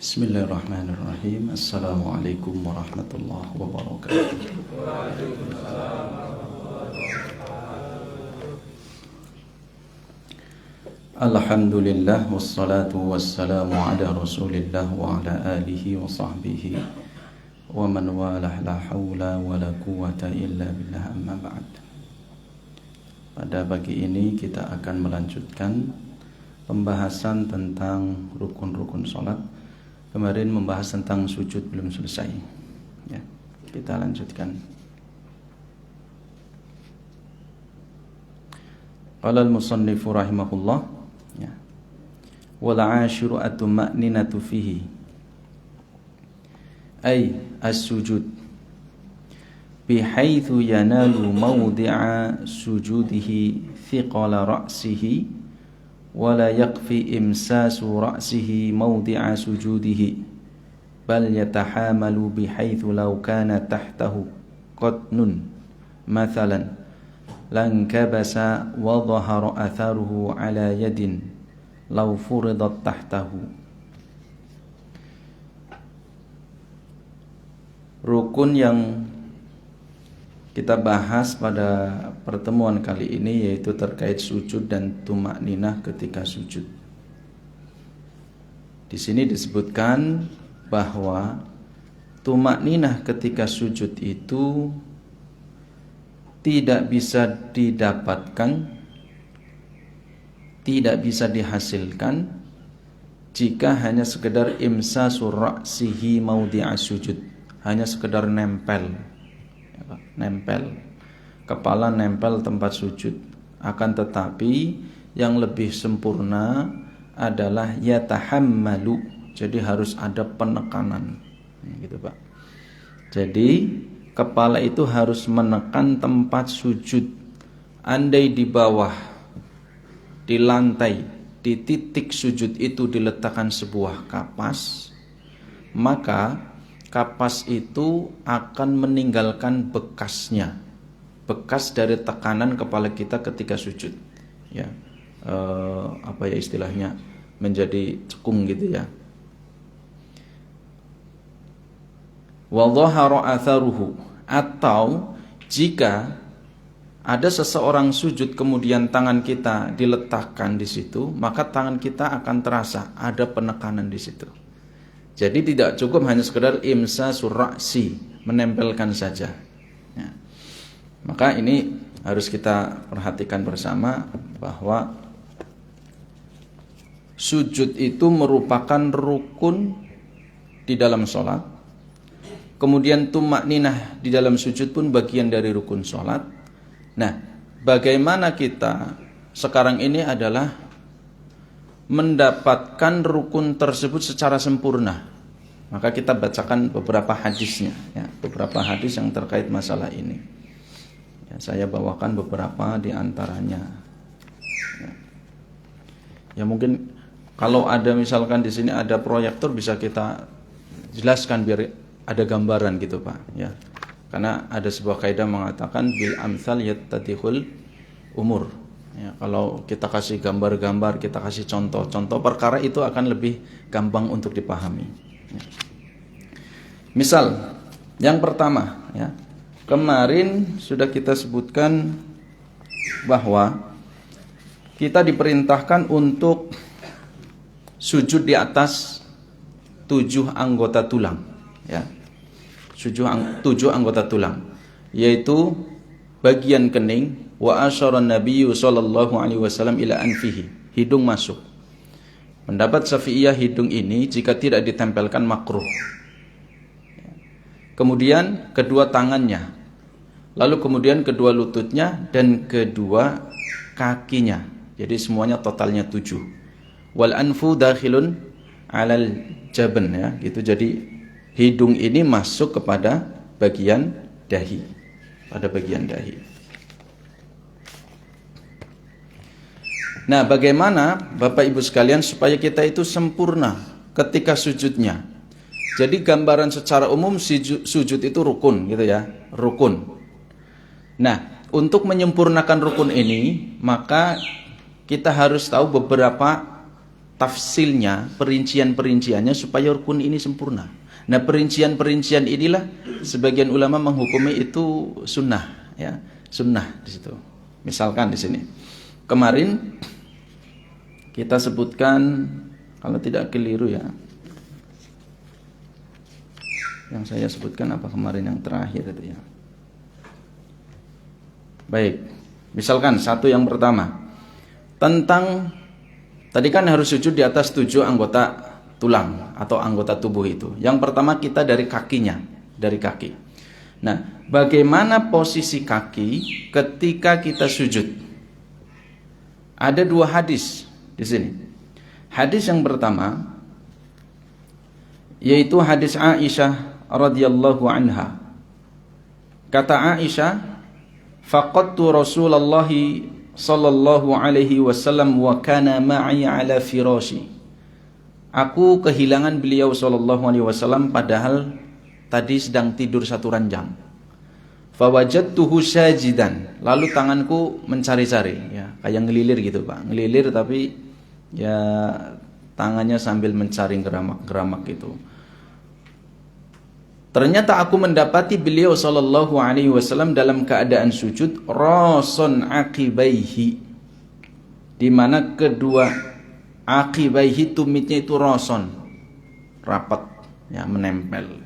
Bismillahirrahmanirrahim. Assalamualaikum warahmatullahi wabarakatuh. Alhamdulillah wassalatu wassalamu ala Rasulillah wa ala alihi wa sahbihi wa man walah, la haula wa la quwata illa billah, amma ba'd. Pada pagi ini kita akan melanjutkan pembahasan tentang rukun-rukun salat. Kemarin membahas tentang sujud belum selesai. Ya, kita lanjutkan. Qala al-musannifu rahimahullah, ya. Wal 'ashiru at-tuma'ninatu fihi. Ay as-sujud bihaitsu yanalu mawdi'a sujudihi thiqala ra'sihi wala yakfi imsasu ra'sihi mawdi'a sujudihi bal yatahamalu bihaitsu law kana tahtahu qatnun mathalan lan kabasa wa dhahara atharuhu ala yadin law furidat tahtahu. Rukun yang kita bahas pada pertemuan kali ini yaitu terkait sujud dan tumakninah ketika sujud. Di sini disebutkan bahwa tumakninah ketika sujud itu tidak bisa didapatkan, tidak bisa dihasilkan jika hanya sekedar imsasur ra'sihi maudhi'a sujud, hanya sekedar nempel kepala, nempel tempat sujud. Akan tetapi yang lebih sempurna adalah yatahammalu, jadi harus ada penekanan, gitu Pak. Jadi kepala itu harus menekan tempat sujud. Andai di bawah, di lantai, di titik sujud itu diletakkan sebuah kapas, maka kapas itu akan meninggalkan bekasnya, bekas dari tekanan kepala kita ketika sujud, ya, istilahnya menjadi cekung gitu ya. Wa dhahara atharuhu, atau jika ada seseorang sujud kemudian tangan kita diletakkan di situ, maka tangan kita akan terasa ada penekanan di situ. Jadi tidak cukup hanya sekedar imsasur ra'si, menempelkan saja, ya. Maka ini harus kita perhatikan bersama bahwa sujud itu merupakan rukun di dalam sholat. Kemudian tumakninah di dalam sujud pun bagian dari rukun sholat. Nah, bagaimana kita sekarang ini adalah mendapatkan rukun tersebut secara sempurna. Maka kita bacakan beberapa hadisnya, ya, beberapa hadis yang terkait masalah ini. Ya, saya bawakan beberapa di antaranya. Ya, mungkin kalau ada misalkan di sini ada proyektor bisa kita jelaskan biar ada gambaran gitu Pak, ya. Karena ada sebuah kaidah mengatakan bil amsal yattadihul umur. Ya, kalau kita kasih gambar-gambar, kita kasih contoh-contoh perkara itu akan lebih gampang untuk dipahami. Ya. Misal, yang pertama, ya, kemarin sudah kita sebutkan bahwa kita diperintahkan untuk sujud di atas 7 anggota tulang, ya, 7 anggota tulang, yaitu bagian kening. Wa asyara Nabiyyu sallallahu alaihi wasallam ila anfihi, hidung masuk. Pendapat Syafi'iyah, hidung ini jika tidak ditempelkan makruh. Kemudian kedua tangannya, lalu kemudian kedua lututnya dan kedua kakinya. Jadi semuanya totalnya 7. Wal anfu dakhilun alal jaban, ya, gitu. Jadi hidung ini masuk kepada bagian dahi, pada bagian dahi. Nah, bagaimana Bapak Ibu sekalian supaya kita itu sempurna ketika sujudnya? Jadi gambaran secara umum sujud itu rukun, gitu ya, rukun. Nah, untuk menyempurnakan rukun ini, maka kita harus tahu beberapa tafsilnya, perincian-perinciannya supaya rukun ini sempurna. Nah, perincian-perincian inilah sebagian ulama menghukumi itu sunnah, ya, sunnah di situ. Misalkan di sini, kemarin kita sebutkan, kalau tidak keliru ya, yang saya sebutkan apa kemarin yang terakhir itu ya. Baik, misalkan satu yang pertama tentang tadi kan harus sujud di atas 7 anggota tulang atau anggota tubuh itu. Yang pertama kita dari kakinya, dari kaki. Nah, bagaimana posisi kaki ketika kita sujud? Ada 2 hadis di sini. Hadis yang pertama yaitu hadis Aisyah radhiyallahu anha. Kata Aisyah, faqadtu Rasulullah sallallahu alaihi wasallam wa kana ma'i ala firashi. Aku kehilangan beliau sallallahu alaihi wasallam padahal tadi sedang tidur satu ranjang. Fawajadtuhu sajidan. Lalu tanganku mencari-cari, ya, kayak ngelilir gitu, Pak. Ngelilir tapi ya tangannya sambil mencari geramak-geramak gitu. Ternyata aku mendapati beliau sallallahu alaihi wasallam dalam keadaan sujud rason akibaihi, di mana kedua akibaihi tumitnya itu roson, rapat, ya, menempel.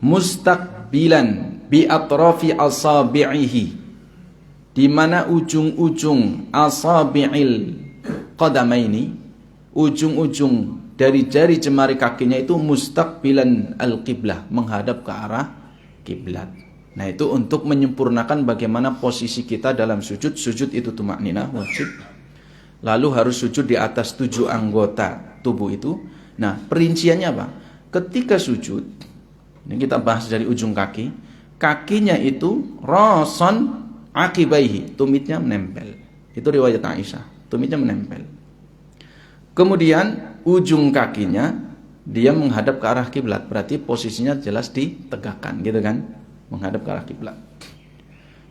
Mustaqbilan bi atrafi asabi'ihi, di mana ujung-ujung asabi'il qadamaini, ujung-ujung dari jari jemari kakinya itu mustaqbilan al-qiblah, menghadap ke arah kiblat. Nah, itu untuk menyempurnakan bagaimana posisi kita dalam sujud. Sujud itu tumakninah wajib. Lalu harus sujud di atas 7 anggota tubuh itu. Nah, perinciannya apa? Ketika sujud, ini kita bahas dari ujung kaki, kakinya itu rason akibaihi, tumitnya menempel. Itu riwayat Aisyah, tumitnya menempel. Kemudian ujung kakinya dia menghadap ke arah kiblat, berarti posisinya jelas ditegakkan, gitu kan? Menghadap ke arah kiblat.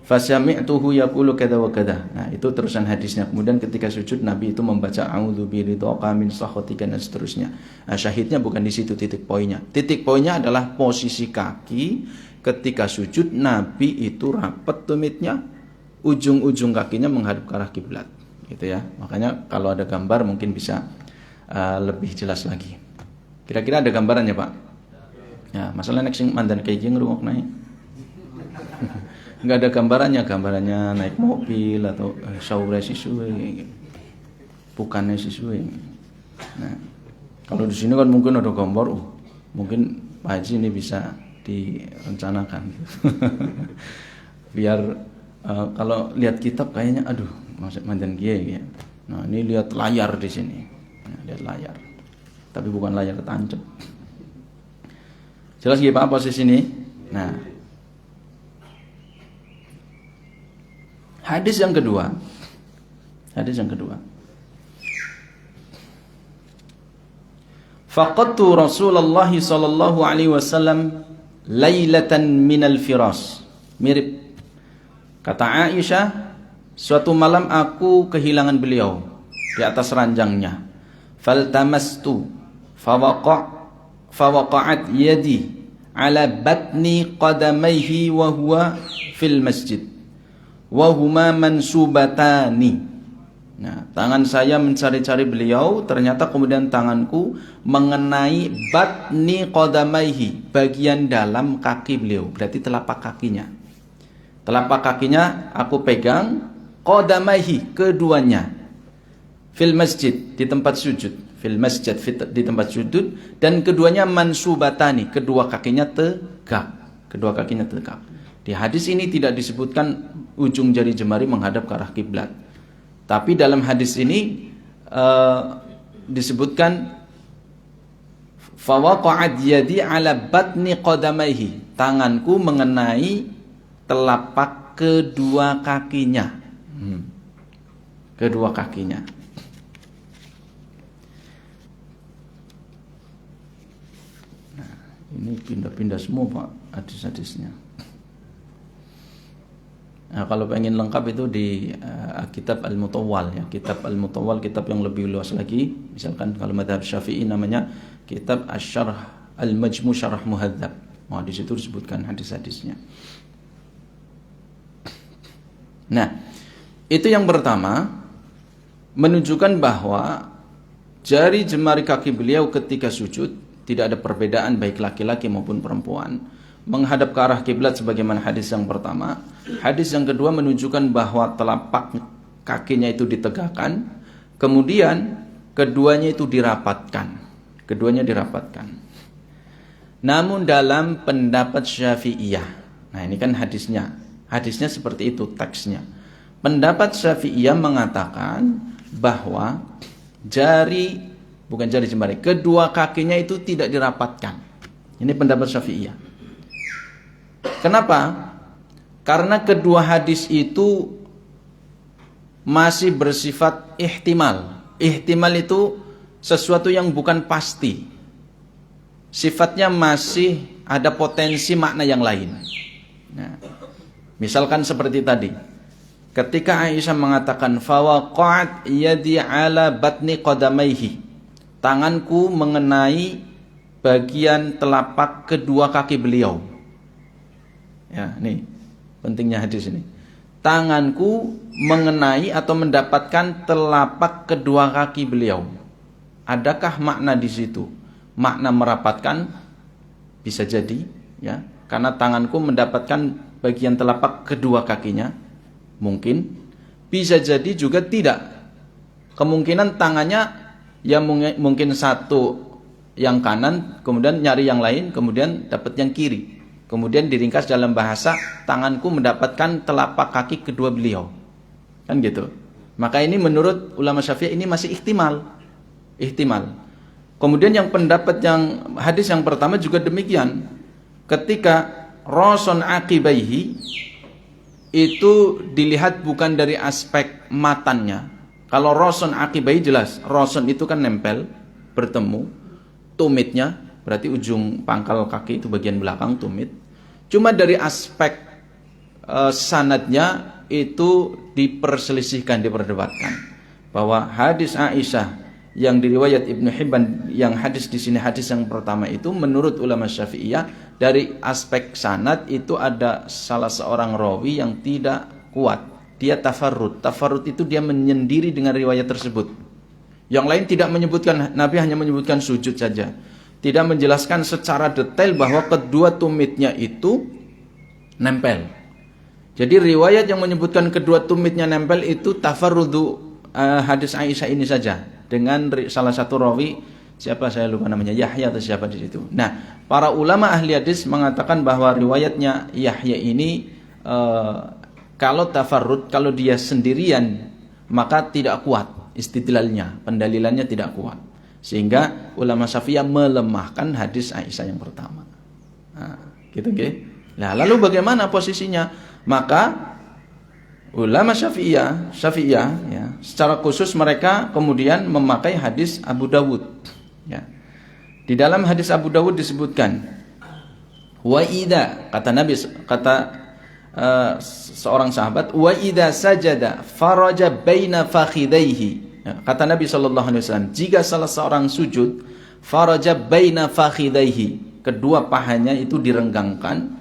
Fasami'tuhu yaqulu kada wa kada. Nah, itu terusan hadisnya. Kemudian ketika sujud Nabi itu membaca a'udzu biridhoqa min sakhatika dan seterusnya. Nah, syahidnya bukan di situ titik poinnya. Titik poinnya adalah posisi kaki ketika sujud. Nabi itu rapat tumitnya, ujung-ujung kakinya menghadap ke arah kiblat, gitu ya. Makanya kalau ada gambar mungkin bisa lebih jelas lagi. Kira-kira ada gambarannya, Pak? Ya, masalah nek sing mandan kayak gini ngrungokna. Enggak ada gambarannya naik mobil atau saure siswe, bukannya siswe. Nah, kalau di sini kan mungkin ada gambar, mungkin Pak Haji ini bisa direncanakan. Biar kalau lihat kitab kayaknya, aduh, maksud mandan kiai ya. Nah, ini lihat layar di sini, nah, lihat layar, tapi bukan layar tancap. Jelas ya Pak posisi ini. Nah, hadis yang kedua. Faqadtu Rasulullah sallallahu alaihi wasallam lailatan minal firas. Mirip kata Aisyah, suatu malam aku kehilangan beliau di atas ranjangnya. Faltamastu fawaqa'at yadi ala batni qadamaihi wa huwa fil masjid wa huma mansubatani. Nah, tangan saya mencari-cari beliau, ternyata kemudian tanganku mengenai batni qadamaihi, bagian dalam kaki beliau, berarti telapak kakinya. Telapak kakinya aku pegang, qadamaihi, keduanya. Fil masjid, di tempat sujud. Fil masjid, di tempat sujud, dan keduanya mansubatani, kedua kakinya tegak. Kedua kakinya tegak. Di hadis ini tidak disebutkan ujung jari jemari menghadap ke arah kiblat. Tapi dalam hadis ini disebutkan fawaqa'at yadi ala batni qadamaihi, tanganku mengenai telapak kedua kakinya. Kedua kakinya. Nah, ini pindah-pindah semua Pak hadis-hadisnya. Nah, kalau pengen lengkap itu di kitab Al-Mutawwal ya. Kitab Al-Mutawwal, kitab yang lebih luas lagi. Misalkan kalau mazhab Syafi'i namanya kitab Asy-Syarh Al-Majmu' Syarah Muhadzab. Nah, di situ disebutkan hadis-hadisnya. Nah, itu yang pertama, menunjukkan bahwa jari jemari kaki beliau ketika sujud tidak ada perbedaan baik laki-laki maupun perempuan, menghadap ke arah kiblat sebagaimana hadis yang pertama. Hadis yang kedua menunjukkan bahwa telapak kakinya itu ditegakkan, kemudian keduanya itu dirapatkan. Keduanya dirapatkan. Namun dalam pendapat Syafi'iyah, nah ini kan hadisnya. Hadisnya seperti itu teksnya. Pendapat Syafi'iyah mengatakan bahwa bukan jari jemari, kedua kakinya itu tidak dirapatkan. Ini pendapat Syafi'iyah. Kenapa? Karena kedua hadis itu masih bersifat ihtimal. Ihtimal itu sesuatu yang bukan pasti. Sifatnya masih ada potensi makna yang lain. Nah, misalkan seperti tadi. Ketika Aisyah mengatakan fawaqa'at yadi ala batni qadamaihi. Tanganku mengenai bagian telapak kedua kaki beliau. Ya, nih pentingnya hadis ini. Tanganku mengenai atau mendapatkan telapak kedua kaki beliau. Adakah makna di situ? Makna merapatkan bisa jadi, ya, karena tanganku mendapatkan bagian telapak kedua kakinya. Mungkin bisa jadi juga tidak. Kemungkinan tangannya ya mungkin satu yang kanan, kemudian nyari yang lain, kemudian dapat yang kiri. Kemudian diringkas dalam bahasa tanganku mendapatkan telapak kaki kedua beliau. Kan gitu. Maka ini menurut ulama Syafi'i ini masih ihtimal. Ihtimal. Kemudian yang pendapat yang hadis yang pertama juga demikian. Ketika rason aqibaihi itu dilihat bukan dari aspek matanya. Kalau rason aqibaihi jelas, rason itu kan nempel, bertemu. Tumitnya berarti ujung pangkal kaki itu bagian belakang tumit. Cuma dari aspek sanadnya itu diperselisihkan, diperdebatkan. Bahwa hadis Aisyah yang diriwayat Ibnu Hibban, yang hadis di sini hadis yang pertama itu menurut ulama Syafi'iyah dari aspek sanad itu ada salah seorang rawi yang tidak kuat. Dia tafarrud. Tafarrud itu dia menyendiri dengan riwayat tersebut. Yang lain tidak menyebutkan, Nabi hanya menyebutkan sujud saja. Tidak menjelaskan secara detail bahwa kedua tumitnya itu nempel. Jadi riwayat yang menyebutkan kedua tumitnya nempel itu tafarrudu hadis Aisyah ini saja dengan salah satu rawi, siapa saya lupa namanya, Yahya atau siapa di situ. Nah, para ulama ahli hadis mengatakan bahwa riwayatnya Yahya ini kalau tafarrud, kalau dia sendirian maka tidak kuat istidlalnya, pendalilannya tidak kuat. Sehingga ulama Syafi'iyah melemahkan hadis Aisyah yang pertama. Nah, gitu nggih. Nah, lalu bagaimana posisinya? Maka ulama Syafi'iyah ya, secara khusus mereka kemudian memakai hadis Abu Dawud ya. Di dalam hadis Abu Dawud disebutkan wa idza, kata Nabi, kata seorang sahabat, wa idza sajada faraja baina fakhidaihi ya, kata Nabi SAW, jika salah seorang sujud faraja baina fakhidaihi, kedua pahanya itu direnggangkan,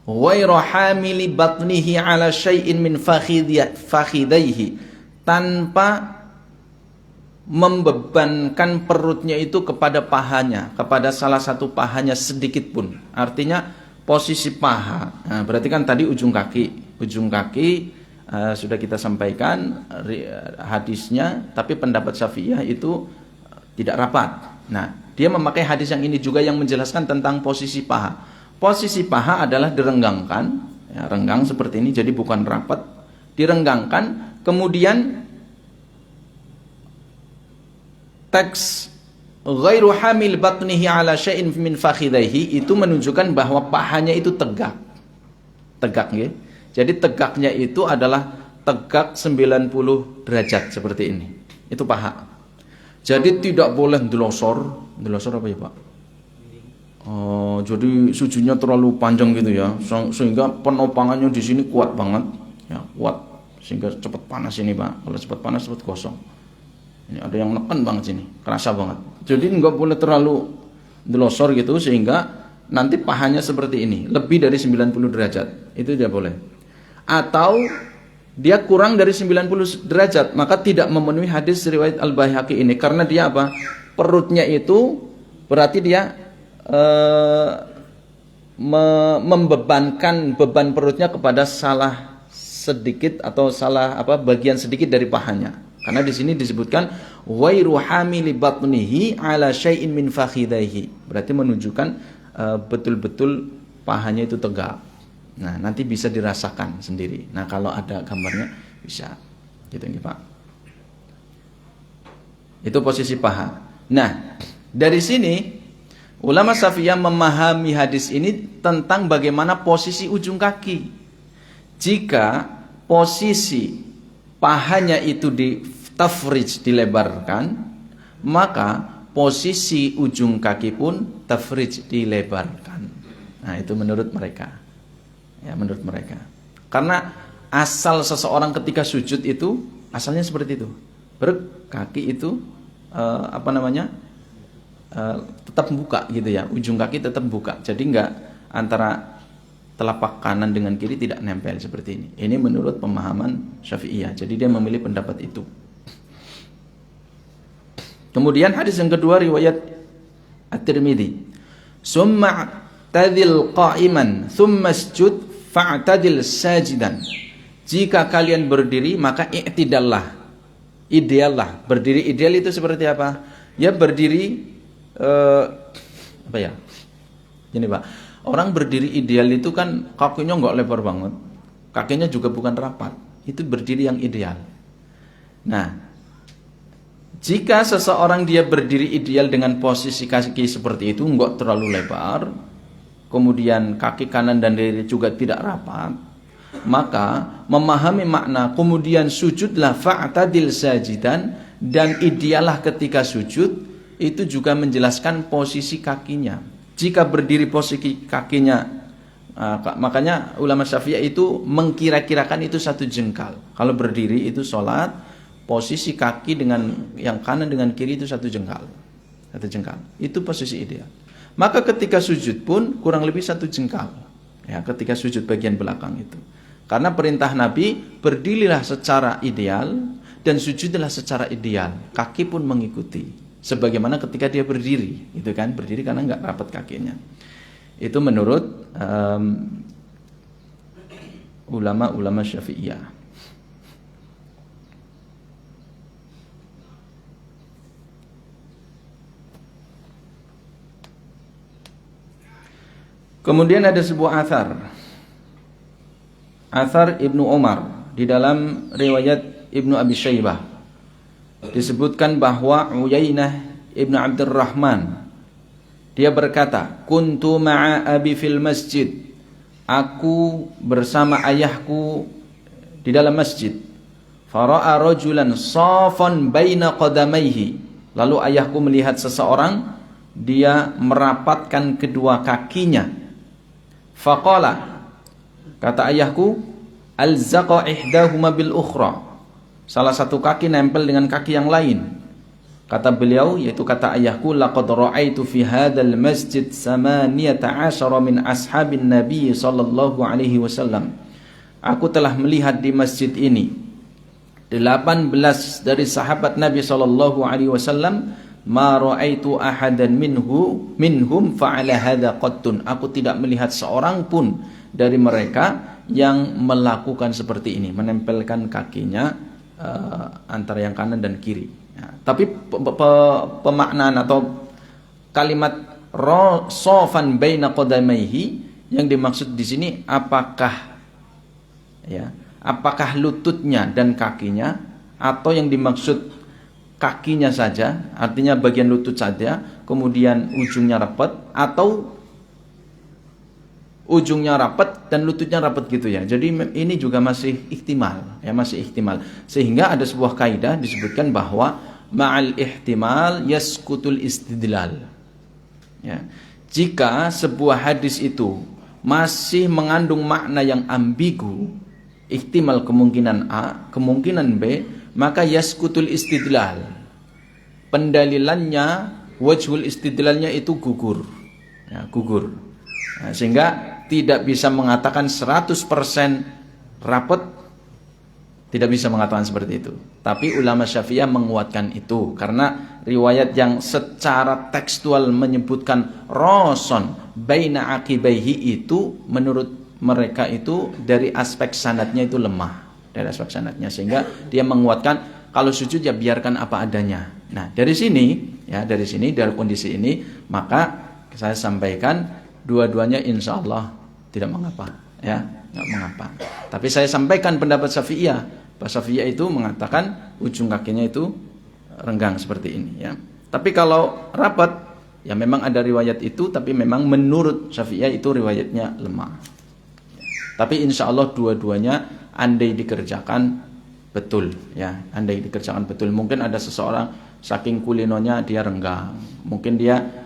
ghairu hamili batnihi ala syai'in min fakhidaihi, tanpa membebankan perutnya itu kepada pahanya, kepada salah satu pahanya sedikit pun. Artinya posisi paha. Nah, berarti kan tadi ujung kaki sudah kita sampaikan hadisnya, tapi pendapat Syafi'iyah itu tidak rapat. Nah, dia memakai hadis yang ini juga yang menjelaskan tentang posisi paha. Posisi paha adalah direnggangkan, ya, renggang seperti ini, jadi bukan rapat, direnggangkan. Kemudian teks ghairu hamil batnihi ala syai'in min fakhidaihi itu menunjukkan bahwa pahanya itu tegak ya. Jadi tegaknya itu adalah tegak 90 derajat seperti ini. Itu paha. Jadi tidak boleh delosor apa ya, Pak? Jadi sujudnya terlalu panjang gitu ya, sehingga penopangannya di sini kuat banget, ya, kuat sehingga cepat panas ini Pak. Kalau cepat panas cepat gosong. Ini ada yang neken banget sini, kerasa banget. Jadi nggak boleh terlalu delosor gitu sehingga nanti pahanya seperti ini, lebih dari 90 derajat. Itu tidak boleh. Atau dia kurang dari 90 derajat, maka tidak memenuhi hadis riwayat Al-Baihaqi ini. Karena dia apa? Perutnya itu berarti dia membebankan beban perutnya kepada salah sedikit atau salah bagian sedikit dari pahanya. Karena di sini disebutkan wairu hamili batnihi ala syai'in min fakhidaihi. Berarti menunjukkan betul-betul pahanya itu tegak. Nah, nanti bisa dirasakan sendiri. Nah, kalau ada gambarnya bisa. Gitu ini, Pak. Itu posisi paha. Nah, dari sini ulama Syafi'iyah memahami hadis ini tentang bagaimana posisi ujung kaki. Jika posisi pahanya itu di tafrij, dilebarkan, maka posisi ujung kaki pun tafrij, dilebarkan. Nah, itu menurut mereka. Ya, menurut mereka. Karena asal seseorang ketika sujud itu asalnya seperti itu. Kaki itu tetap buka gitu ya. Ujung kaki tetap buka. Jadi enggak antara telapak kanan dengan kiri tidak nempel seperti ini. Ini menurut pemahaman Syafi'iyah. Jadi dia memilih pendapat itu. Kemudian hadis yang kedua riwayat At-Tirmidzi. Summa tadil qa'iman thumma sujud fa'tadil sajidan. Jika kalian berdiri maka i'tidallah. Ideallah. Berdiri ideal itu seperti apa? Ya berdiri Gini Pak. Orang berdiri ideal itu kan kakinya nggak lebar banget, kakinya juga bukan rapat. Itu berdiri yang ideal. Nah, jika seseorang dia berdiri ideal dengan posisi kaki seperti itu, nggak terlalu lebar, kemudian kaki kanan dan kiri juga tidak rapat, maka memahami makna kemudian sujudlah fa'tadil sajidan, dan ideallah ketika sujud itu juga menjelaskan posisi kakinya. Jika berdiri posisi kakinya, makanya ulama Syafi'iyah itu mengkira-kirakan itu 1 jengkal. Kalau berdiri itu sholat, posisi kaki dengan yang kanan dengan kiri itu 1 jengkal. 1 jengkal. Itu posisi ideal. Maka ketika sujud pun kurang lebih 1 jengkal. Ya, ketika sujud bagian belakang itu. Karena perintah Nabi, berdirilah secara ideal dan sujudlah secara ideal. Kaki pun mengikuti. Sebagaimana ketika dia berdiri, itu kan berdiri karena nggak rapat kakinya. Itu menurut ulama-ulama Syafi'iyah. Kemudian ada sebuah athar Ibnu Umar di dalam riwayat Ibnu Abi Syaibah. Disebutkan bahwa Uyainah Ibn Abdurrahman dia berkata, kuntu ma'a abi fil masjid, aku bersama ayahku di dalam masjid, fara'a rajulan safan baina qadamaihi, lalu ayahku melihat seseorang dia merapatkan kedua kakinya, faqala, kata ayahku, alzaqa ihdahuma bil ukhra, salah satu kaki nempel dengan kaki yang lain. Kata beliau, yaitu kata ayahku, laqad ra'aitu fi hadzal masjid 18 min ashabin nabi sallallahu alaihi wasallam. Aku telah melihat di masjid ini 18 dari sahabat Nabi sallallahu alaihi wasallam, ma ra'aitu ahadan minhum fa'ala hadza qattun. Aku tidak melihat seorang pun dari mereka yang melakukan seperti ini, menempelkan kakinya antara yang kanan dan kiri. Ya, tapi pemaknaan atau kalimat sofan baina qadamaihi yang dimaksud di sini apakah lututnya dan kakinya, atau yang dimaksud kakinya saja, artinya bagian lutut saja, kemudian ujungnya rapat, atau ujungnya rapat dan lututnya rapat gitu ya. Jadi ini juga masih ihtimal, ya, masih ihtimal. Sehingga ada sebuah kaidah disebutkan bahwa ma'al ihtimal yaskutul istidlal. Ya. Jika sebuah hadis itu masih mengandung makna yang ambigu, ihtimal kemungkinan A, kemungkinan B, maka yaskutul istidlal. Pendalilannya, wajhul istidlalnya itu gugur. Ya, gugur. Nah, sehingga tidak bisa mengatakan 100% rapat, tidak bisa mengatakan seperti itu. Tapi ulama Syafi'iyah menguatkan itu karena riwayat yang secara tekstual menyebutkan roson baina akibaihi itu menurut mereka itu dari aspek sanadnya itu lemah, dari aspek sanadnya, sehingga dia menguatkan kalau sujud ya biarkan apa adanya. Nah, dari sini dari kondisi ini maka saya sampaikan dua-duanya insya Allah tidak mengapa, ya, nggak mengapa. Tapi saya sampaikan pendapat Syafi'iyah. Pak Syafi'iyah itu mengatakan ujung kakinya itu renggang seperti ini, ya. Tapi kalau rapat, ya memang ada riwayat itu, tapi memang menurut Syafi'iyah itu riwayatnya lemah. Tapi insya Allah dua-duanya andai dikerjakan betul, ya, andai dikerjakan betul. Mungkin ada seseorang saking kulinonya dia renggang, mungkin dia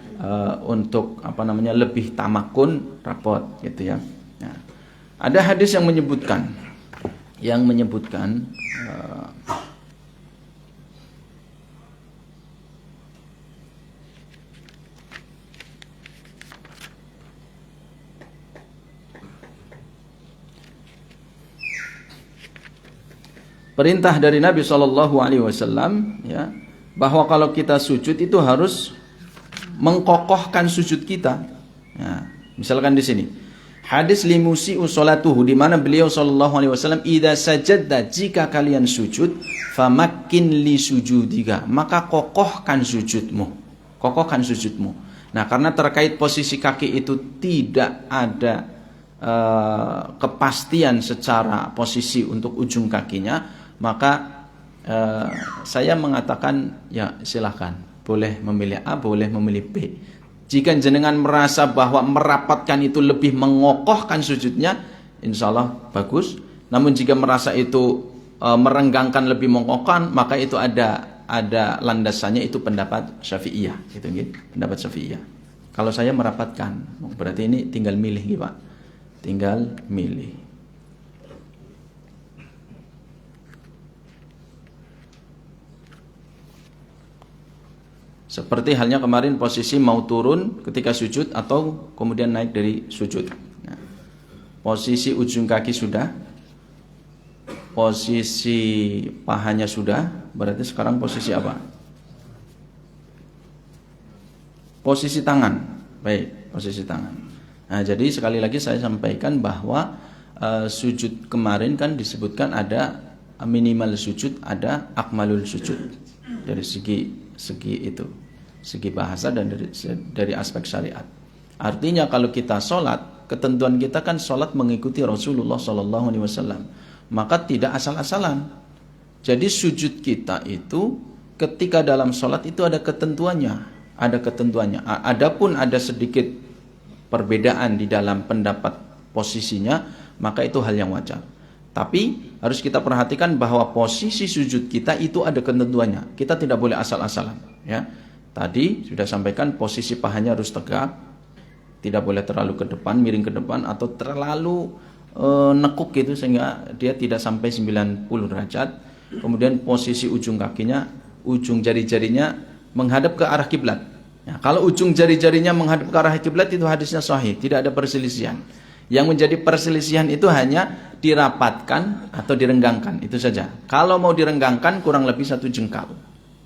untuk lebih tamakun rapot, gitu ya. Nah, ada hadis yang menyebutkan perintah dari Nabi SAW, ya, bahwa kalau kita sujud itu harus mengkokohkan sujud kita. Ya, misalkan di sini hadis limusi usolatuhu, di mana beliau SAW, idza sajadta, jika kalian sujud, famakin li sujudika, maka kokohkan sujudmu. Nah, karena terkait posisi kaki itu tidak ada kepastian secara posisi untuk ujung kakinya, maka saya mengatakan ya silahkan, boleh memilih A, boleh memilih B. Jika jenengan merasa bahwa merapatkan itu lebih mengokohkan sujudnya, insya Allah bagus. Namun jika merasa itu merenggangkan lebih mengokohkan, maka itu ada landasannya, itu pendapat Syafi'iyah, gitu, pendapat Syafi'iyah. Kalau saya merapatkan, berarti ini tinggal milih, gitu, Pak. Tinggal milih. Seperti halnya kemarin posisi mau turun ketika sujud atau kemudian naik dari sujud. Nah, posisi ujung kaki sudah, posisi pahanya sudah, berarti sekarang posisi apa? Posisi tangan. Baik, posisi tangan. Nah, jadi sekali lagi saya sampaikan bahwa sujud kemarin kan disebutkan ada minimal sujud, ada akmalul sujud. Dari segi itu, segi bahasa dan dari aspek syariat. Artinya kalau kita sholat, ketentuan kita kan sholat mengikuti Rasulullah SAW, maka tidak asal-asalan. Jadi sujud kita itu ketika dalam sholat itu ada ketentuannya, Adapun ada sedikit perbedaan di dalam pendapat posisinya, maka itu hal yang wajar. Tapi harus kita perhatikan bahwa posisi sujud kita itu ada ketentuannya. Kita tidak boleh asal-asalan, ya. Tadi sudah sampaikan posisi pahanya harus tegak, tidak boleh terlalu ke depan, miring ke depan, atau terlalu nekuk gitu sehingga dia tidak sampai 90 derajat. Kemudian posisi ujung kakinya, ujung jari-jarinya menghadap ke arah kiblat. Ya, kalau ujung jari-jarinya menghadap ke arah kiblat itu hadisnya sahih, tidak ada perselisihan. Yang menjadi perselisihan itu hanya dirapatkan atau direnggangkan, itu saja. Kalau mau direnggangkan kurang lebih 1 jengkal,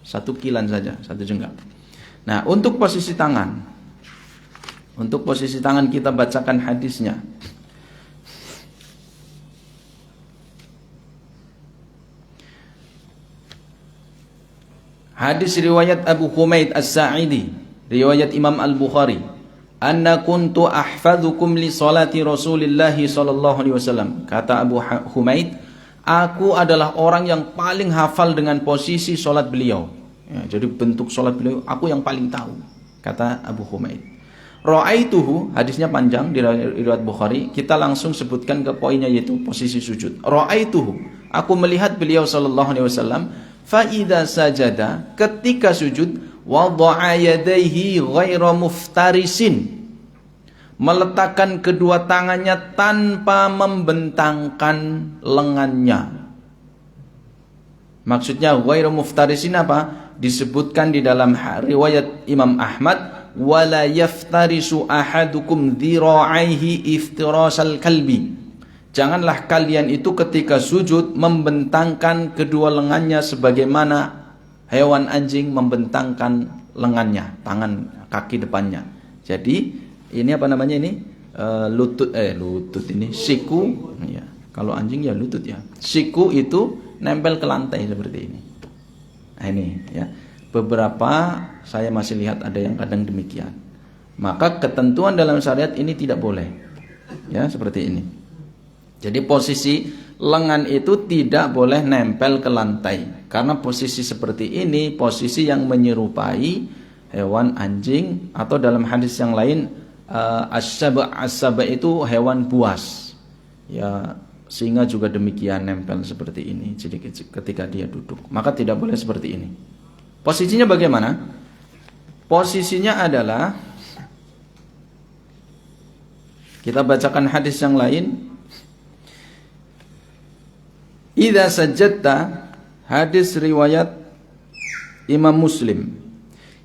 1 kilan saja, 1 jengkal. Nah, untuk posisi tangan kita bacakan hadisnya. Hadis riwayat Abu Humaid As-Sa'idi, riwayat Imam Al-Bukhari, anna kuntu ahfadzukum li salati Rasulillah sallallahu alaihi wasallam. Kata Abu Humaid, aku adalah orang yang paling hafal dengan posisi salat beliau. Ya, jadi bentuk salat beliau aku yang paling tahu, kata Abu Humaid. Ra'aituhu, hadisnya panjang di riwayat Bukhari, kita langsung sebutkan ke poinnya, yaitu posisi sujud. Ra'aituhu, aku melihat beliau sallallahu alaihi wasallam, fa idza sajada, ketika sujud, wada'a yadayhi ghaira muftarisin, meletakkan kedua tangannya tanpa membentangkan lengannya. Maksudnya ghairu muftarisin apa? Disebutkan di dalam riwayat Imam Ahmad, wala yaftarisu ahadukum dhira'aihi iftirasal kalbi. Janganlah kalian itu ketika sujud membentangkan kedua lengannya sebagaimana hewan anjing membentangkan lengannya, tangan kaki depannya. Jadi ini apa namanya ini? Lutut ini siku ya. Kalau anjing ya lutut ya. Siku itu nempel ke lantai seperti ini. Nah ini ya. Beberapa saya masih lihat ada yang kadang demikian. Maka ketentuan dalam syariat ini tidak boleh. Ya, seperti ini. Jadi posisi lengan itu tidak boleh nempel ke lantai. Karena posisi seperti ini posisi yang menyerupai hewan anjing, atau dalam hadis yang lain as-saba itu hewan buas. Ya, singa juga demikian nempel seperti ini. Jadi ketika dia duduk, maka tidak boleh seperti ini. Posisinya bagaimana? Posisinya adalah, kita bacakan hadis yang lain. Idza sajadta, hadis riwayat Imam Muslim.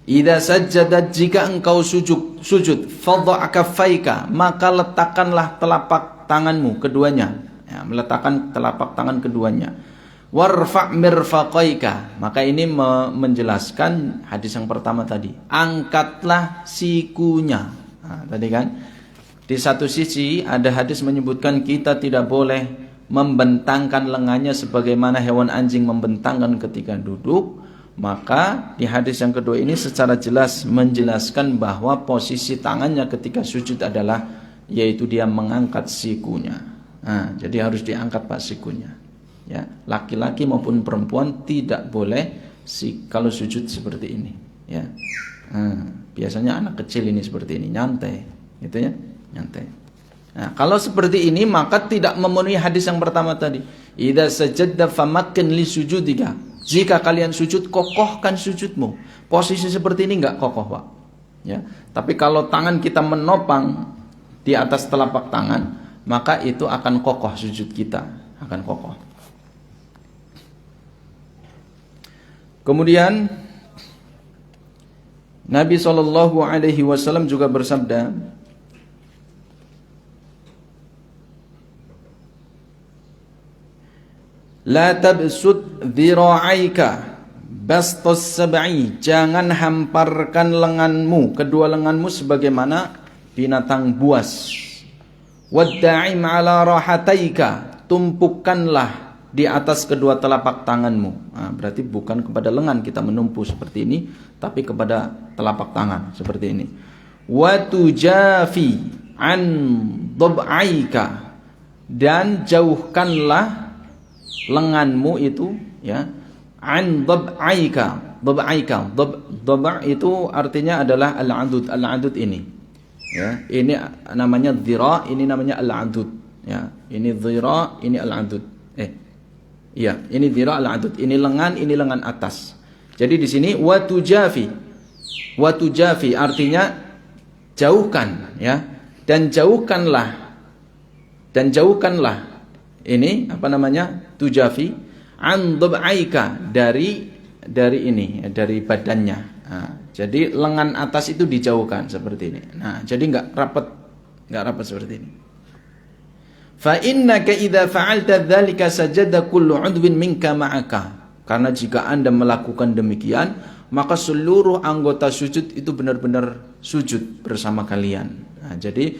Idza sajada, jika engkau sujud, fadha' kaffaika, maka letakkanlah telapak tanganmu keduanya. Ya, meletakkan telapak tangan keduanya. Warfa' mirfaqaika, maka ini menjelaskan hadis yang pertama tadi. Angkatlah sikunya. Nah, tadi kan di satu sisi ada hadis menyebutkan kita tidak boleh membentangkan lengannya sebagaimana hewan anjing membentangkan ketika duduk. Maka di hadis yang kedua ini secara jelas menjelaskan bahwa posisi tangannya ketika sujud adalah yaitu dia mengangkat sikunya. Nah, jadi harus diangkat pak sikunya. Ya, laki-laki maupun perempuan tidak boleh kalau sujud seperti ini. Ya, biasanya anak kecil ini seperti ini nyantai, gitu ya, nyantai. Nah, kalau seperti ini maka tidak memenuhi hadis yang pertama tadi. Idza sajadta famakkin li sujudika. Jika kalian sujud, kokohkan sujudmu. Posisi seperti ini enggak kokoh, Pak. Ya. Tapi kalau tangan kita menopang di atas telapak tangan, maka itu akan kokoh sujud kita, akan kokoh. Kemudian Nabi SAW juga bersabda, la tabsud dhira'aika bastus sab'i, jangan hamparkan lenganmu, kedua lenganmu sebagaimana binatang buas. Wadda'im ala rahataika, tumpukanlah di atas kedua telapak tanganmu. Nah, berarti bukan kepada lengan kita menumpu seperti ini, tapi kepada telapak tangan seperti ini. Wa tujafi an dhab'aika, dan jauhkanlah lenganmu itu ya an dhab'aika. Dhab' itu artinya adalah al-adud ini ya, ini namanya dhira, ini namanya al-adud ya, ini dhira, ini al-adud iya, ini dhira al-adud, ini lengan atas. Jadi di sini wa tujafi artinya jauhkan ya, dan jauhkanlah ini apa namanya, tujafi an dhab'aika, dari ini ya, dari badannya. Nah, jadi lengan atas itu dijauhkan seperti ini. Nah, jadi enggak rapat seperti ini. Fa innaka idza fa'alta dzalika sajada kullu 'udwin minka ma'aka. Karena jika Anda melakukan demikian, maka seluruh anggota sujud itu benar-benar sujud bersama kalian. Nah, jadi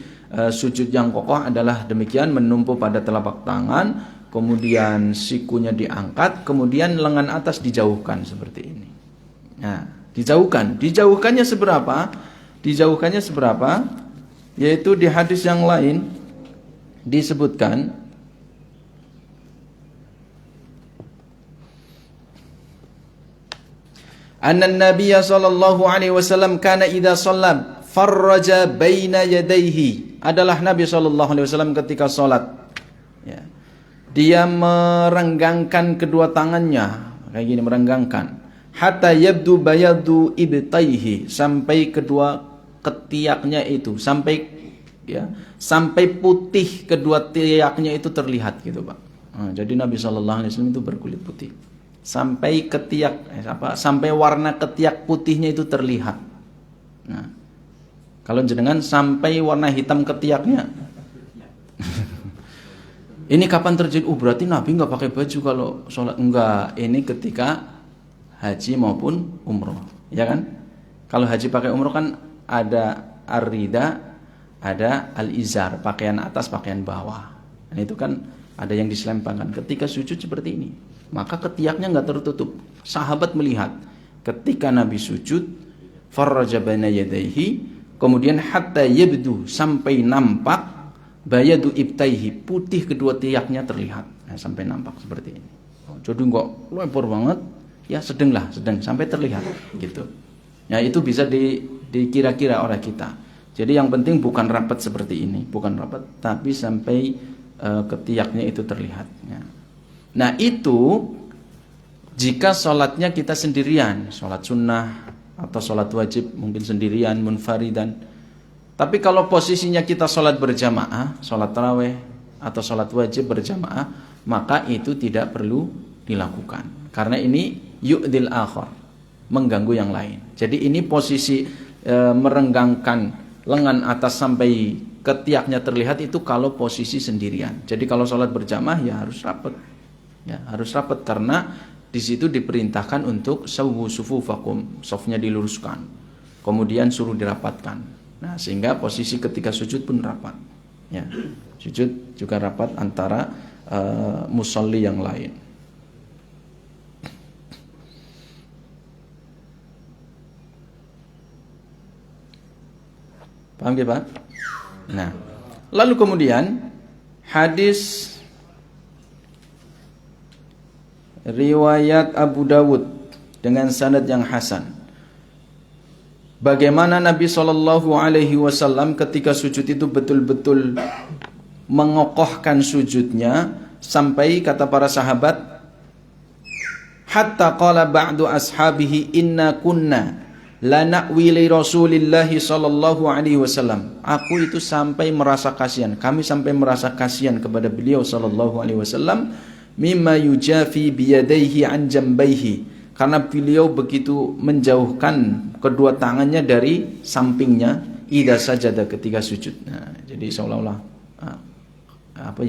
sujud yang kokoh adalah demikian, menumpu pada telapak tangan, kemudian sikunya diangkat, kemudian lengan atas dijauhkan seperti ini. Nah, dijauhkannya seberapa? Dijauhkannya seberapa? Yaitu di hadis yang lain disebutkan anna Nabiya sallallahu alaihi wasallam kana idza shalla farraja baina yadayhi, adalah Nabi SAW ketika sholat ya, dia merenggangkan kedua tangannya kayak gini, merenggangkan, hatta yabdu bayadu ibtaihi, sampai kedua ketiaknya itu, sampai ya, sampai putih kedua tiaknya itu terlihat gitu Pak. Nah, jadi Nabi SAW itu berkulit putih sampai ketiak sampai warna ketiak putihnya itu terlihat. Nah, kalau jenengan sampai warna hitam ketiaknya ini kapan terjadi? Berarti Nabi nggak pakai baju kalau sholat. Enggak, ini ketika haji maupun umroh, ya kan? Kalau haji pakai umroh kan ada ar-rida, ada al-izar, pakaian atas, pakaian bawah. Dan itu kan ada yang diselempangkan. Ketika sujud seperti ini, maka ketiaknya nggak tertutup. Sahabat melihat ketika Nabi sujud, farraja baina yadayhi, kemudian hatta yabdu, sampai nampak bayadu ibtaihi, putih kedua tiaknya terlihat. Nah, sampai nampak seperti ini. Jadi enggak lebar banget, ya sedang sampai terlihat gitu. Ya itu bisa dikira-kira oleh kita. Jadi yang penting bukan rapat seperti ini, bukan rapat, tapi sampai ketiaknya itu terlihat. Ya. Nah itu jika sholatnya kita sendirian, sholat sunnah atau sholat wajib mungkin sendirian, munfaridan. Tapi kalau posisinya kita sholat berjamaah, sholat tarawih atau sholat wajib berjamaah, maka itu tidak perlu dilakukan. Karena ini yu'dil akhar, mengganggu yang lain. Jadi ini posisi merenggangkan lengan atas sampai ketiaknya terlihat itu kalau posisi sendirian. Jadi kalau sholat berjamaah ya harus rapat. Ya, harus rapat karena di situ diperintahkan untuk sawwu sufufakum, safnya diluruskan. Kemudian suruh dirapatkan. Nah, sehingga posisi ketika sujud pun rapat. Ya, sujud juga rapat antara musalli yang lain. Paham ya Pak? Nah, lalu kemudian hadis riwayat Abu Dawud dengan sanad yang hasan. Bagaimana Nabi SAW ketika sujud itu betul-betul mengokohkan sujudnya sampai kata para sahabat, hatta qala ba'du ashabihi inna kunna la na'wi li Rasulillahi sallallahu alaihi wasallam. Aku itu sampai merasa kasihan, kami sampai merasa kasihan kepada beliau sallallahu alaihi wasallam, mimma yujafi biyadaihi an jambaihi, karena beliau begitu menjauhkan kedua tangannya dari sampingnya idza sajada, ketika sujud. Nah, jadi seolah-olah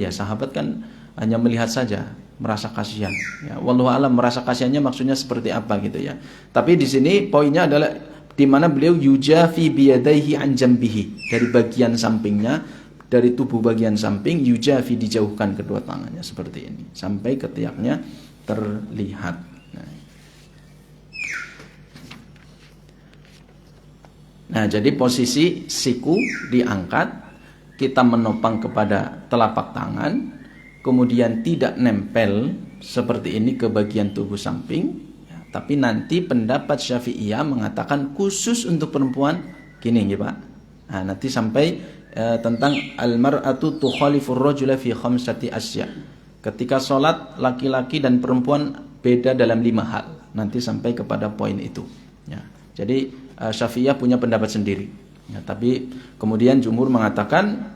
sahabat kan hanya melihat saja, merasa kasihan. Ya, wallahu alam merasa kasihannya maksudnya seperti apa gitu ya. Tapi di sini poinnya adalah di mana beliau yujafi biyadaihi an jambihi, dari bagian sampingnya, dari tubuh bagian samping, yujafi dijauhkan kedua tangannya seperti ini sampai ketiaknya terlihat. Nah, jadi posisi siku diangkat, kita menopang kepada telapak tangan, kemudian tidak nempel seperti ini ke bagian tubuh samping. Ya, tapi nanti pendapat Syafi'iyah mengatakan khusus untuk perempuan gini ya Pak. Nah, nanti sampai tentang al-mar'atu tukhalifur rajula fi khamsati asya. Ketika sholat laki-laki dan perempuan beda dalam 5 hal. Nanti sampai kepada poin itu. Ya, jadi Syafi'iyah punya pendapat sendiri. Ya, tapi kemudian jumhur mengatakan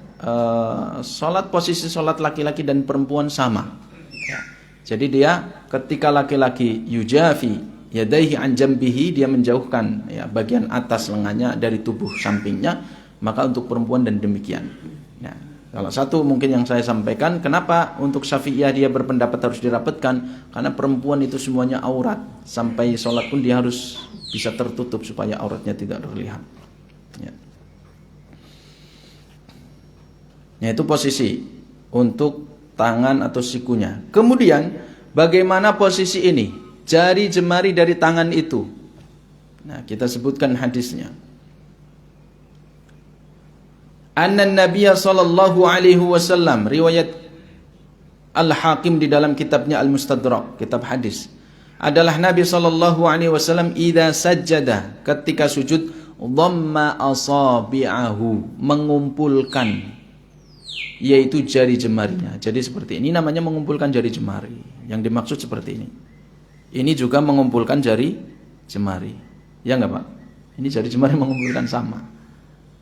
posisi sholat laki-laki dan perempuan sama. Ya. Jadi dia ketika laki-laki yujafi yadaihi an jambihi, dia menjauhkan ya, bagian atas lengannya dari tubuh sampingnya, maka untuk perempuan dan demikian. Ya. Salah satu mungkin yang saya sampaikan, kenapa untuk Syafi'iyah dia berpendapat harus dirapatkan, karena perempuan itu semuanya aurat, sampai sholat pun dia harus bisa tertutup supaya auratnya tidak terlihat. Ya. Ya, itu posisi untuk tangan atau sikunya. Kemudian bagaimana posisi ini? Jari jemari dari tangan itu. Nah, kita sebutkan hadisnya. Annan Nabiya sallallahu alaihi wasallam, riwayat Al-Hakim di dalam kitabnya Al-Mustadrak, kitab hadis. Adalah Nabi sallallahu alaihi wasallam idza sajjada, ketika sujud, dhamma asabi'ahu, mengumpulkan, yaitu jari jemarinya. Jadi seperti ini namanya mengumpulkan jari jemari. Yang dimaksud seperti ini. Ini juga mengumpulkan jari jemari. Ya enggak Pak? Ini jari jemari mengumpulkan sama.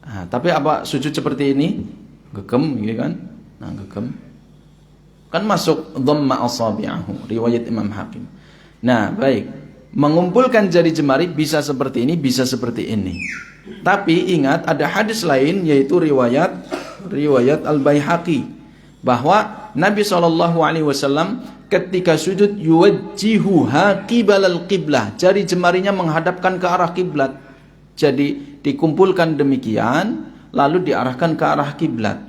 Nah, tapi apa sujud seperti ini? Gegem gitu kan. Nah, gegem. Kan masuk dhamma asabi'ahu, riwayat Imam Hakim. Nah, baik. Mengumpulkan jari jemari bisa seperti ini, bisa seperti ini. Tapi ingat ada hadis lain yaitu riwayat Al-Baihaqi bahwa Nabi SAW ketika sujud yuwajjihuha qibalal qiblah, jari jemarinya menghadapkan ke arah kiblat. Jadi dikumpulkan demikian lalu diarahkan ke arah kiblat.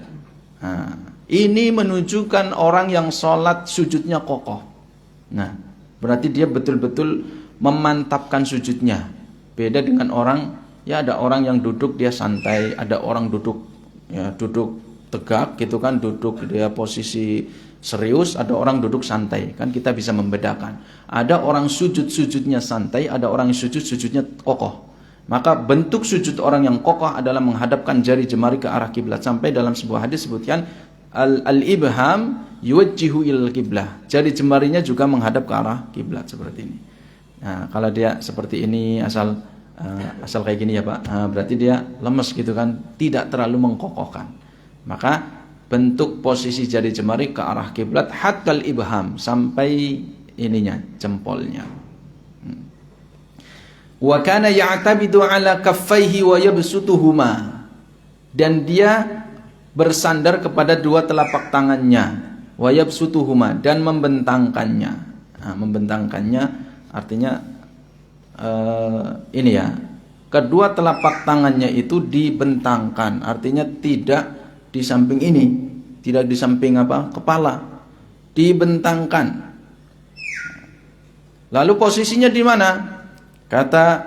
Nah, ini menunjukkan orang yang sholat sujudnya kokoh. Nah, berarti dia betul-betul memantapkan sujudnya. Beda dengan orang, ya ada orang yang duduk dia santai, ada orang duduk ya duduk tegak gitu kan, duduk dia posisi serius, ada orang duduk santai. Kan kita bisa membedakan. Ada orang sujudnya santai, ada orang sujudnya kokoh. Maka bentuk sujud orang yang kokoh adalah menghadapkan jari jemari ke arah kiblat. Sampai dalam sebuah hadis sebutkan al-ibham yuwajjihu ilal kiblah. Jari jemarinya juga menghadap ke arah kiblat seperti ini. Nah, kalau dia seperti ini asal kayak gini ya Pak, berarti dia lemes gitu kan, tidak terlalu mengkokohkan. Maka bentuk posisi jari jemari ke arah kiblat hatal ibham, sampai ininya jempolnya. Wa kana ya'tabidu ala kaffaihi wa yabsutuhuma, dan dia bersandar kepada dua telapak tangannya, wa yabsutuhuma, dan membentangkannya. Nah, membentangkannya artinya ini ya, kedua telapak tangannya itu dibentangkan, artinya tidak di samping ini, tidak di samping kepala, dibentangkan. Lalu posisinya di mana? Kata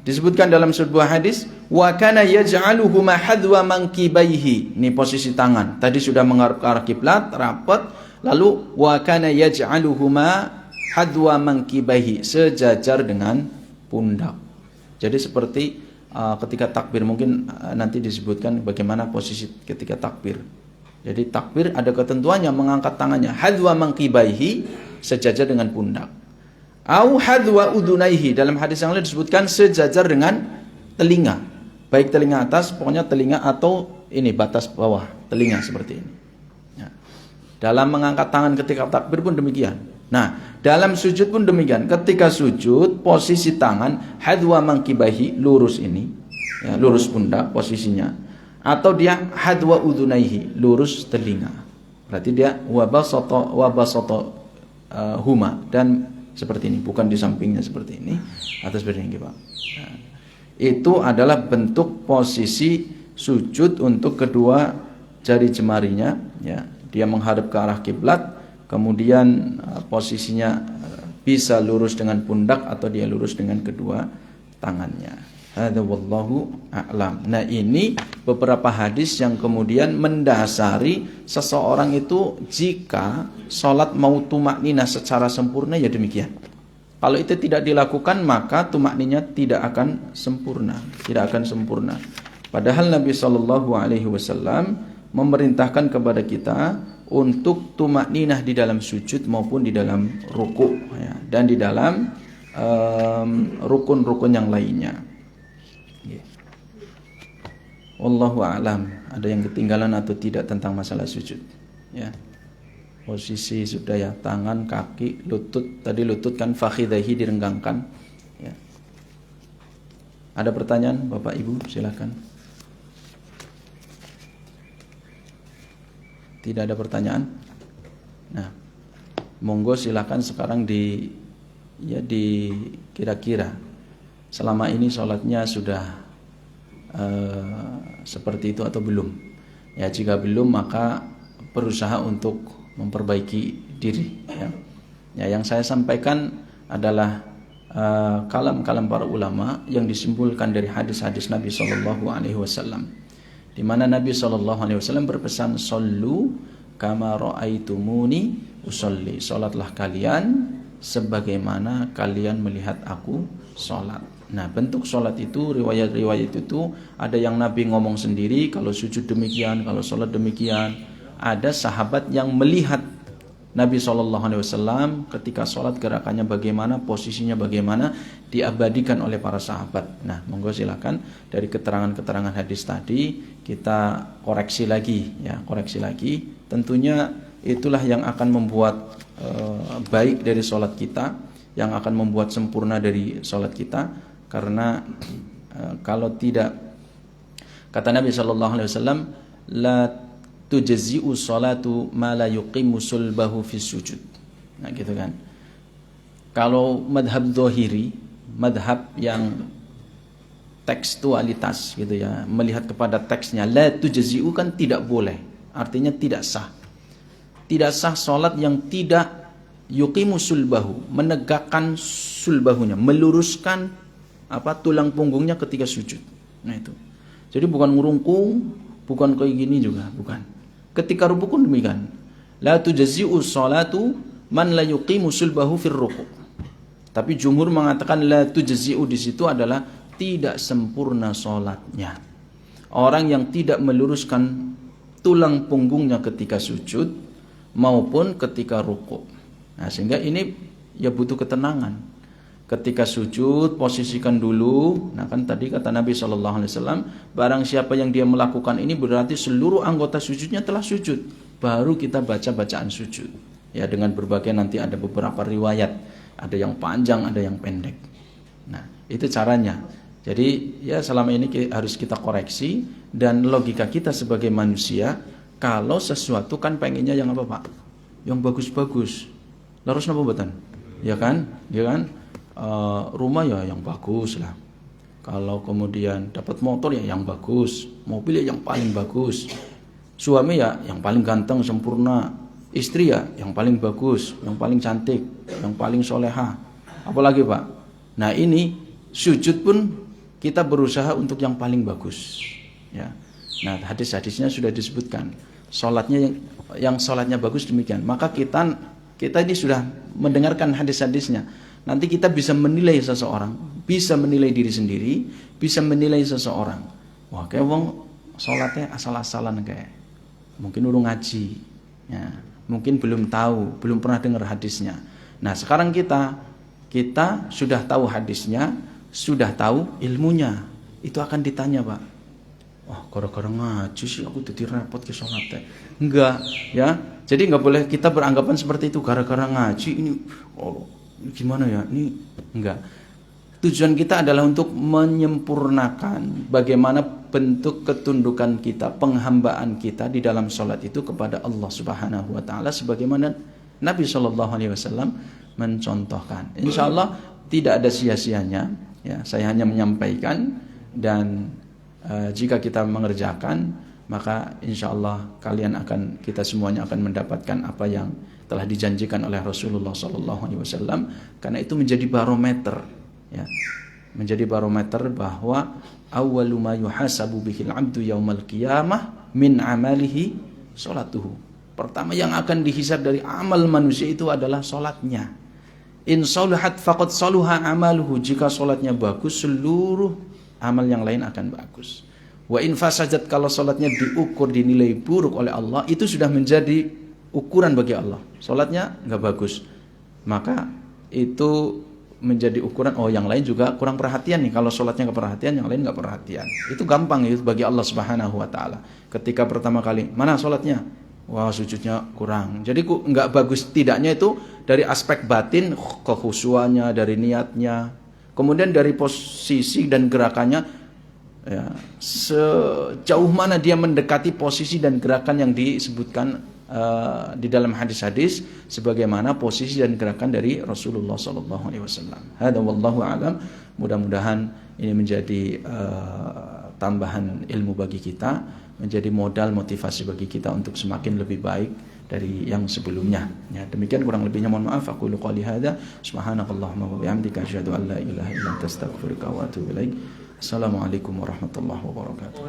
disebutkan dalam sebuah hadis, wa kana yaj'aluhuma hadwa mankibaihi. Ini posisi tangan. Tadi sudah mengarah ke arah kiblat, rapat, lalu wa kana yaj'aluhuma hadwa mankibaihi, sejajar dengan pundak. Jadi seperti ketika takbir, mungkin nanti disebutkan bagaimana posisi ketika takbir. Jadi takbir ada ketentuannya, mengangkat tangannya hadwa mankibaihi, sejajar dengan pundak. Au hadwa udunaihi, dalam hadis yang lain disebutkan sejajar dengan telinga, baik telinga atas, pokoknya telinga, atau ini batas bawah telinga seperti ini. Ya. Dalam mengangkat tangan ketika takbir pun demikian. Nah, dalam sujud pun demikian. Ketika sujud, posisi tangan hadwa mangkibahi, lurus ini, ya, lurus pundak posisinya, atau dia hadwa udunaihi, lurus telinga. Berarti dia wabasoto huma, dan seperti ini, bukan di sampingnya seperti ini, atau seperti ini, Pak. Nah, itu adalah bentuk posisi sujud untuk kedua jari jemarinya, ya. Dia menghadap ke arah kiblat. Kemudian posisinya bisa lurus dengan pundak atau dia lurus dengan kedua tangannya. Hadza wallahu a'lam. Nah, ini beberapa hadis yang kemudian mendasari seseorang itu jika sholat mau tumakninah secara sempurna, ya demikian. Kalau itu tidak dilakukan, maka tumakninah tidak akan sempurna, Padahal Nabi SAW memerintahkan kepada kita untuk tumakninah di dalam sujud maupun di dalam ruku, ya, dan di dalam rukun-rukun yang lainnya. Wallahu a'lam. Ada yang ketinggalan atau tidak tentang masalah sujud? Ya. Posisi sudah ya, tangan, kaki, lutut. Tadi lutut kan fakhidaihi direnggangkan. Ya. Ada pertanyaan Bapak Ibu? Silakan. Tidak ada pertanyaan? Nah, monggo silakan sekarang kira-kira selama ini sholatnya sudah seperti itu atau belum? Ya, jika belum maka berusaha untuk memperbaiki diri. Ya, yang saya sampaikan adalah kalam-kalam para ulama yang disimpulkan dari hadis-hadis Nabi SAW. Di mana Nabi SAW berpesan, "Shollu kama ra'aitumuni usolli." Salatlah kalian sebagaimana kalian melihat aku salat. Nah, bentuk salat itu, riwayat-riwayat itu ada yang Nabi ngomong sendiri, kalau sujud demikian, kalau salat demikian. Ada sahabat yang melihat Nabi SAW ketika sholat gerakannya bagaimana, posisinya bagaimana, diabadikan oleh para sahabat. Nah, monggo silakan dari keterangan-keterangan hadis tadi kita koreksi lagi, ya, koreksi lagi. Tentunya itulah yang akan membuat baik dari sholat kita, yang akan membuat sempurna dari sholat kita. Karena kalau tidak, kata Nabi SAW, la tujzi'u sholatu ma la yuqimu sulbahu fi sujud. Nah gitu kan. Kalau madhab zahiri, madhab yang tekstualitas gitu ya, melihat kepada teksnya, la tujzi'u kan tidak boleh, artinya tidak sah. Tidak sah sholat yang tidak yuqimu sulbahu, menegakkan sulbahunya, meluruskan tulang punggungnya ketika sujud. Nah itu. Jadi bukan ngurungkung, bukan kayak gini juga, bukan. Ketika ruku pun demikian. La tujzi'u sholatu man la yuqimu sulbahu fir ruku'. Tapi jumhur mengatakan la tujzi'u di situ adalah tidak sempurna sholatnya. Orang yang tidak meluruskan tulang punggungnya ketika sujud maupun ketika ruku'. Nah, sehingga ini ya butuh ketenangan. Ketika sujud, posisikan dulu. Nah kan tadi kata Nabi SAW, barang siapa yang dia melakukan ini berarti seluruh anggota sujudnya telah sujud. Baru kita baca bacaan sujud. Ya dengan berbagai nanti ada beberapa riwayat. Ada yang panjang, ada yang pendek. Nah itu caranya. Jadi ya selama ini harus kita koreksi. Dan logika kita sebagai manusia, kalau sesuatu kan pengennya yang apa Pak? Yang bagus-bagus. Larus napa mboten? Ya kan? Ya kan? Rumah ya yang bagus lah. Kalau kemudian dapat motor ya yang bagus, mobil ya yang paling bagus, suami ya yang paling ganteng sempurna, istri ya yang paling bagus, yang paling cantik, yang paling soleha. Apalagi Pak? Nah ini sujud pun kita berusaha untuk yang paling bagus. Ya. Nah hadis-hadisnya sudah disebutkan. Sholatnya yang sholatnya bagus demikian. Maka kita ini sudah mendengarkan hadis-hadisnya. Nanti kita bisa menilai seseorang, bisa menilai diri sendiri, bisa menilai seseorang. Wah, kayak wong sholatnya asal-asalan kayak. Mungkin urung ngaji, ya. Mungkin belum tahu, belum pernah dengar hadisnya. Nah, sekarang kita sudah tahu hadisnya, sudah tahu ilmunya. Itu akan ditanya, Pak. Wah, gara-gara ngaji sih aku jadi repot ke sholatnya. Enggak, ya. Jadi enggak boleh kita beranggapan seperti itu gara-gara ngaji ini gimana ya? Ini enggak. Tujuan kita adalah untuk menyempurnakan bagaimana bentuk ketundukan kita, penghambaan kita di dalam sholat itu kepada Allah Subhanahu wa taala sebagaimana Nabi SAW mencontohkan. Insya Allah tidak ada sia-sianya, ya. Saya hanya menyampaikan dan jika kita mengerjakan maka insya Allah kita semuanya akan mendapatkan apa yang telah dijanjikan oleh Rasulullah SAW, karena itu menjadi barometer, ya, menjadi barometer bahwa awwalu ma yuhasabu bihil abdu yaumal qiyamah min amalihi sholatuhu. Pertama yang akan dihisab dari amal manusia itu adalah sholatnya. In sholuhat faqad sholuha amaluhu. Jika sholatnya bagus, seluruh amal yang lain akan bagus. Wa in fasadat, kalau sholatnya diukur dinilai buruk oleh Allah, itu sudah menjadi ukuran bagi Allah. Sholatnya nggak bagus, maka itu menjadi ukuran. Oh, yang lain juga kurang perhatian nih. Kalau sholatnya nggak perhatian, yang lain nggak perhatian. Itu gampang itu bagi Allah Subhanahu Wa Taala. Ketika pertama kali mana sholatnya, wah sujudnya kurang. Jadi nggak bagus tidaknya itu dari aspek batin, kekhusyuannya, dari niatnya, kemudian dari posisi dan gerakannya. Ya, sejauh mana dia mendekati posisi dan gerakan yang disebutkan di dalam hadis-hadis sebagaimana posisi dan gerakan dari Rasulullah SAW. Hada wallahu a'lam. Mudah-mudahan ini menjadi tambahan ilmu bagi kita, menjadi modal motivasi bagi kita untuk semakin lebih baik dari yang sebelumnya. Ya, demikian kurang lebihnya mohon maaf. Aku qouli hadza subhanakallahumma wa bihamdika asyhadu an la ilaha illa anta astaghfiruka wa atubu ilaik. Assalamualaikum warahmatullahi wabarakatuh.